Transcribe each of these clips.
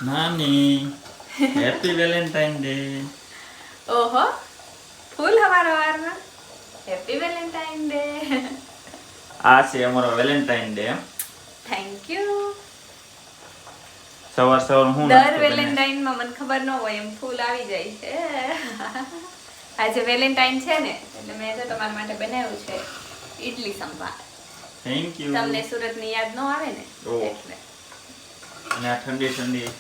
નાની happy Valentine day. ઓહો ફૂલ હવારમાં હેપી વેલેન્ટાઇન ડે. આ છે અમારો વેલેન્ટાઇન ડે. Thank you. સવાર હું દર વેલેન્ટાઇન માં મને ખબર ન હોય એમ ફૂલ આવી જાય છે. આજે વેલેન્ટાઇન છે ને એટલે મેં તો તમારા માટે બનાવ્યું છે ઈડલી સંભાર. Thank you. તમને સુરત ની યાદ ન આવે ને ઓહ. એટલે અને આ ઠંડી ઠંડી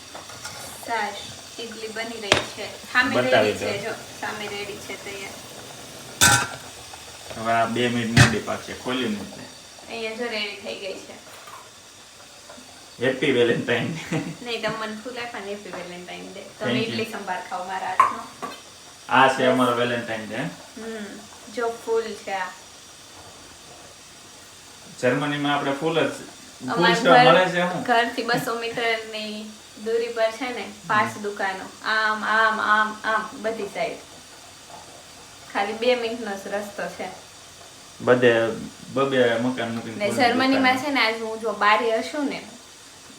સાશ ઈડલી બની રહી છે. સામે બતાવી રેડી છે દો. જો સામે રેડી છે તૈયાર. હવે આ 2 મિનિટ મોડી પાકશે ખોલ્યું નથી. અહીંયા જો રેડી થઈ ગઈ છે. Happy Valentine day. નહીં તમે મને ફૂલ આપ્યા ને હેપી વેલેન્ટાઇન ડે. તમે Thank you. ઈડલી સંભાર ખાઓ મારા હાથનો. આ છે અમારો વેલેન્ટાઇન ડે. જો ફૂલ છે આ. જર્મનીમાં આપણે ફૂલ જ ફૂલ અમારા સેવા મળે છે હું ઘરથી 200 મીટરની દૂરી પર છે ને 5 દુકાનો આમ આમ આમ આમ બધી સાઈડ ખાલી 2 મિનિટનો જ રસ્તો છે. બધે બબે મકાન મૂકીને ને ફૂલની જર્મનીમાં દુકાન. છે ને આજ હું જો બારી હશું ને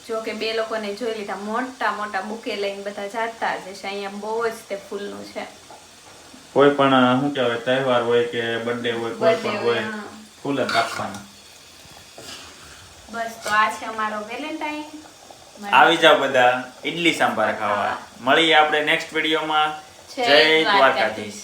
જો કે 2 લોકોને જોઈ લીધા મોટા મોટા બુકે લઈને બધા જાતા જ છે. અહીંયા બહુ જ તે ફૂલનું છે. કોઈ પણ શું કહેવાય તહેવાર હોય કે બર્થડે હોય કોઈ Birthday પણ હોય, હોય હા. ફૂલ જ આપવાના. બસ તો આ છે અમારો વેલેન્ટાઇન. આવી જાવ બધા ઈડલી સાંભાર ખાવા. મળીએ આપણે નેક્સ્ટ વિડીયોમાં. જય દ્વારકાધીશ.